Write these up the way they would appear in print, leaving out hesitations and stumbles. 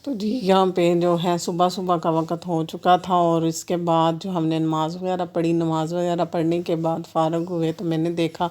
तो जी यहाँ पे जो है सुबह सुबह का वक़्त हो चुका था और इसके बाद जो हमने नमाज़ वगैरह पढ़ी। नमाज़ वगैरह पढ़ने के बाद फ़ारग हुए तो मैंने देखा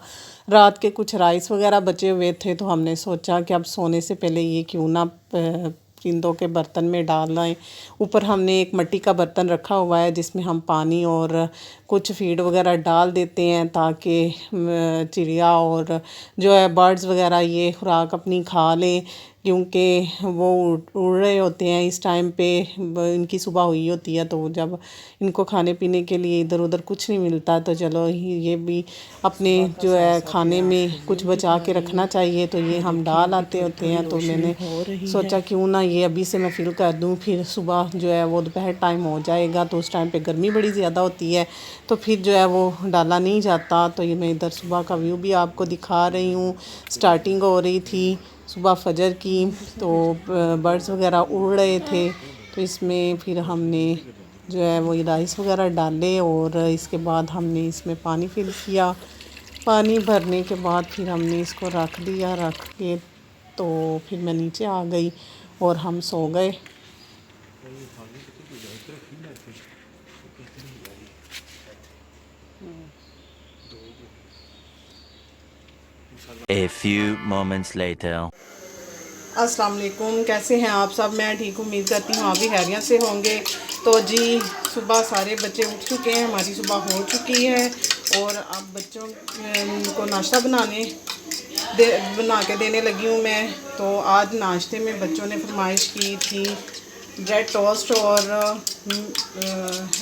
रात के कुछ राइस वगैरह बचे हुए थे, तो हमने सोचा कि अब सोने से पहले ये क्यों ना परिंदों के बर्तन में डाल लाएँ। ऊपर हमने एक मिट्टी का बर्तन रखा हुआ है जिसमें हम पानी और कुछ फीड वगैरह डाल देते हैं ताकि चिड़िया और जो है बर्ड्स वगैरह ये खुराक अपनी खा लें, क्योंकि वो उड़ रहे होते हैं इस टाइम पे। इनकी सुबह हुई होती है तो जब इनको खाने पीने के लिए इधर उधर कुछ नहीं मिलता, तो चलो ये भी अपने जो है खाने में कुछ बचा के रखना चाहिए, तो ये हम डाल आते होते हैं। तो मैंने सोचा क्यों ना ये अभी से मैं फिल कर दूं, फिर सुबह जो है वो दोपहर टाइम हो जाएगा तो उस टाइम पे गर्मी बड़ी ज़्यादा होती है, तो फिर जो है वो डाला नहीं जाता। तो ये मैं इधर सुबह का व्यू भी आपको दिखा रही हूँ। स्टार्टिंग हो रही थी सुबह फजर की, तो बर्ड्स वगैरह उड़ रहे थे, तो इसमें फिर हमने जो है वो राइस वगैरह डाले और इसके बाद हमने इसमें पानी फिल किया। पानी भरने के बाद फिर हमने इसको रख दिया। रख के तो फिर मैं नीचे आ गई और हम सो गए। A few moments later. अस्सलाम वालेकुम, कैसे हैं आप सब? मैं ठीक, उम्मीद करती हूँ आप भी खैरियत से होंगे। तो जी सुबह सारे बच्चे उठ चुके हैं, हमारी सुबह हो चुकी है और अब बच्चों को नाश्ता बना के देने लगी हूँ मैं। तो आज नाश्ते में बच्चों ने फरमाइश की थी ब्रेड टोस्ट और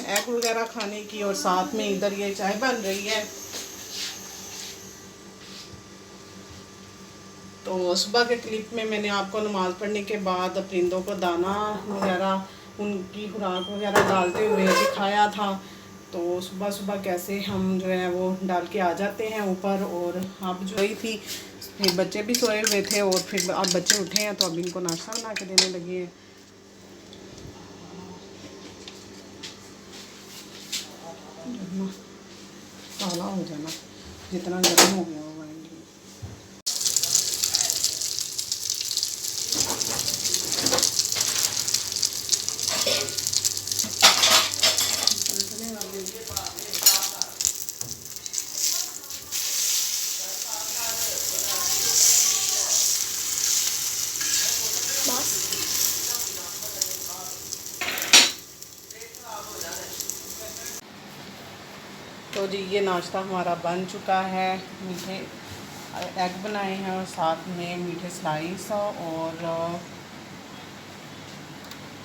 एग वगैरह खाने की, और साथ में इधर ये चाय बन रही है। तो सुबह के क्लिप में मैंने आपको नमाज़ पढ़ने के बाद परिंदों को दाना वगैरह उनकी खुराक वगैरह डालते हुए दिखाया था। तो सुबह सुबह कैसे हम जो है वो डाल के आ जाते हैं ऊपर। और अब जो ही थी फिर बच्चे भी सोए हुए थे और फिर अब बच्चे उठे हैं तो अब इनको नाश्ता बना के देने लगे हैं। काला हो जाना जितना गर्म हो गया होगा। तो जी ये नाश्ता हमारा बन चुका है। मीठे एग बनाए हैं और साथ में मीठे स्लाइस और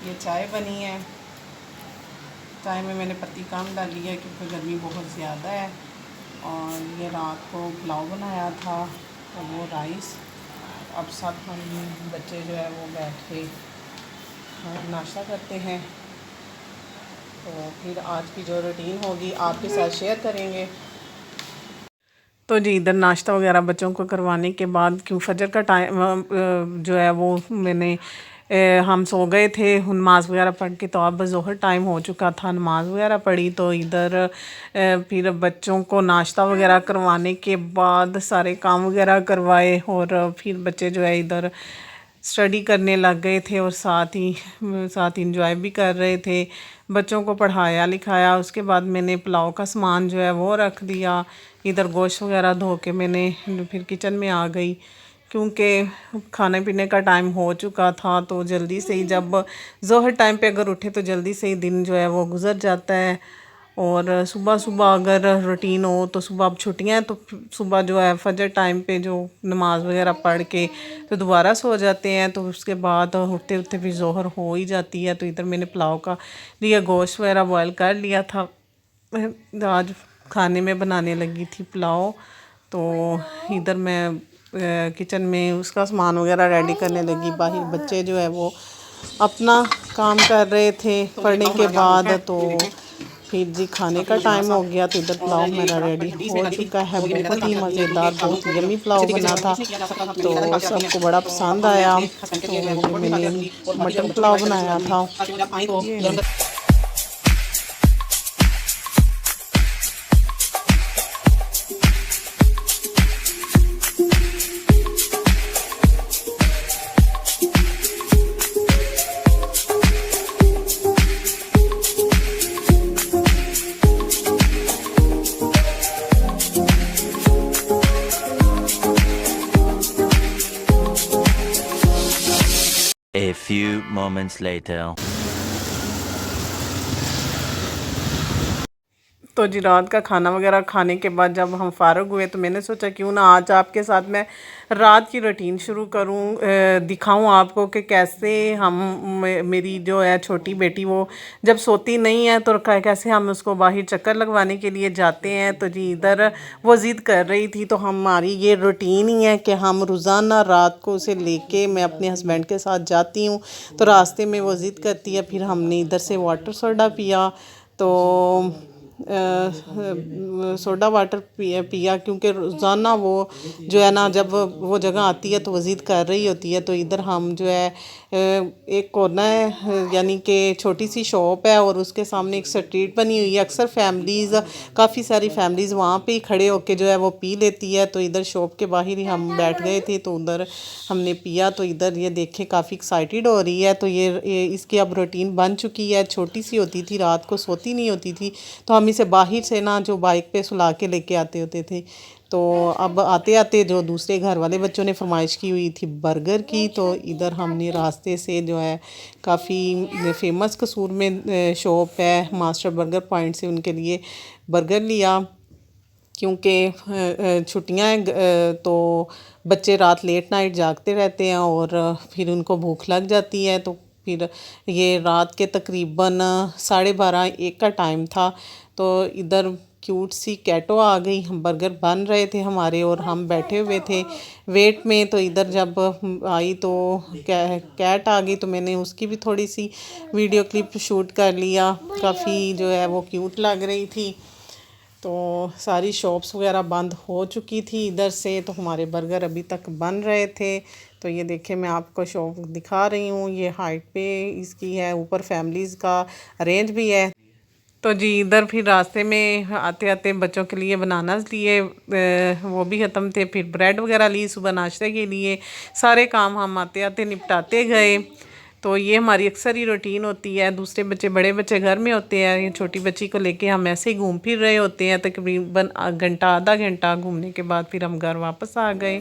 ये चाय बनी है। चाय में मैंने पत्ती कम डाली है क्योंकि गर्मी बहुत ज़्यादा है। और ये रात को पुलाव बनाया था और वो राइस। अब सब हम बच्चे जो है वो बैठ के नाश्ता करते हैं। तो फिर आज की जो रूटीन होगी आपके साथ शेयर करेंगे। तो जी इधर नाश्ता वगैरह बच्चों को करवाने के बाद क्यों फजर का टाइम जो है वो हम सो गए थे नमाज़ वगैरह पढ़ के, तो अब ज़ोहर टाइम हो चुका था। नमाज़ वगैरह पढ़ी तो इधर फिर बच्चों को नाश्ता वगैरह करवाने के बाद सारे काम वगैरह करवाए और फिर बच्चे जो है इधर स्टडी करने लग गए थे और साथ इंजॉय भी कर रहे थे। बच्चों को पढ़ाया लिखाया, उसके बाद मैंने पुलाव का सामान जो है वो रख दिया। इधर गोश्त वगैरह धो के मैंने फिर किचन में आ गई क्योंकि खाने पीने का टाइम हो चुका था। तो जल्दी से ही जब ज़ोहर टाइम पे अगर उठे तो जल्दी से ही दिन जो है वो गुज़र जाता है। और सुबह सुबह अगर रूटीन हो तो सुबह अब छुट्टियाँ हैं तो सुबह जो है फजर टाइम पे जो नमाज़ वगैरह पढ़ के तो दोबारा सो जाते हैं, तो उसके बाद उठते उठते फिर ज़ोहर हो ही जाती है। तो इधर मैंने पुलाव का लिए गोश्त वगैरह बॉयल कर लिया था। आज खाने में बनाने लगी थी पुलाव। तो इधर मैं किचन में उसका सामान वगैरह रेडी करने लगी। बाहर बच्चे जो है वो अपना काम कर रहे थे पढ़ने के बाद। तो फिर जी खाने का टाइम हो गया तो इधर पुलाव मेरा रेडी हो चुका है। बहुत ही मज़ेदार, बहुत यम्मी पुलाव बना था, तो सबको बड़ा पसंद आया। तो मैंने मटन पुलाव बनाया था। A few moments later. तो जी रात का खाना वगैरह खाने के बाद जब हम फ़ारग हुए तो मैंने सोचा क्यों ना आज आपके साथ मैं रात की रूटीन शुरू करूं, दिखाऊं आपको कि कैसे हम मेरी जो है छोटी बेटी वो जब सोती नहीं है तो कैसे हम उसको बाहर चक्कर लगवाने के लिए जाते हैं। तो जी इधर वो ज़िद कर रही थी, तो हमारी ये रूटीन ही है कि हम रोज़ाना रात को उसे लेके मैं अपने हस्बैंड के साथ जाती हूँ। तो रास्ते में वो ज़िद करती है, फिर हमने इधर से वाटर सोडा पिया, तो सोडा वाटर पिया क्योंकि रोज़ाना वो जो है ना जब वो जगह आती है तो वो ज़िद कर रही होती है। तो इधर हम जो है एक कोना है, यानी कि छोटी सी शॉप है और उसके सामने एक स्ट्रीट बनी हुई है। अक्सर फैमिलीज़, काफ़ी सारी फैमिलीज़ वहाँ पे ही खड़े होके जो है वो पी लेती है। तो इधर शॉप के बाहर ही हम बैठ गए थे, तो उधर हमने पिया। तो इधर ये देखे काफ़ी एक्साइटेड हो रही है। तो ये इसकी अब रूटीन बन चुकी है। छोटी सी होती थी, रात को सोती नहीं होती थी, तो हम इसे बाहर से ना जो बाइक पे सुला के लेके आते होते थे। तो अब आते आते जो दूसरे घर वाले बच्चों ने फरमाइश की हुई थी बर्गर की, तो इधर हमने रास्ते से जो है काफ़ी फेमस कसूर में शॉप है मास्टर बर्गर पॉइंट से उनके लिए बर्गर लिया। क्योंकि छुट्टियां हैं तो बच्चे रात लेट नाइट जागते रहते हैं और फिर उनको भूख लग जाती है। तो फिर ये रात के तकरीबन 12:30-1 का टाइम था। तो इधर क्यूट सी कैटो आ गई, बर्गर बन रहे थे हमारे और हम बैठे हुए थे वेट में। तो इधर जब आई तो कैट आ गई, तो मैंने उसकी भी थोड़ी सी वीडियो क्लिप शूट कर लिया। काफ़ी जो है वो क्यूट लग रही थी। तो सारी शॉप्स वगैरह बंद हो चुकी थी इधर से, तो हमारे बर्गर अभी तक बन रहे थे। तो ये देखें मैं आपको शॉप दिखा रही हूँ, ये हाइट पे इसकी है, ऊपर फैमिलीज़ का अरेंज भी है। तो जी इधर फिर रास्ते में आते आते बच्चों के लिए बनानास लिए, वो भी ख़त्म थे। फिर ब्रेड वगैरह ली सुबह नाश्ते के लिए। सारे काम हम आते आते निपटाते गए। तो ये हमारी अक्सर ही रूटीन होती है। दूसरे बच्चे, बड़े बच्चे घर में होते हैं, ये छोटी बच्ची को लेके हम ऐसे ही घूम फिर रहे होते हैं। तकरीबन घंटा आधा घंटा घूमने के बाद फिर हम घर वापस आ गए।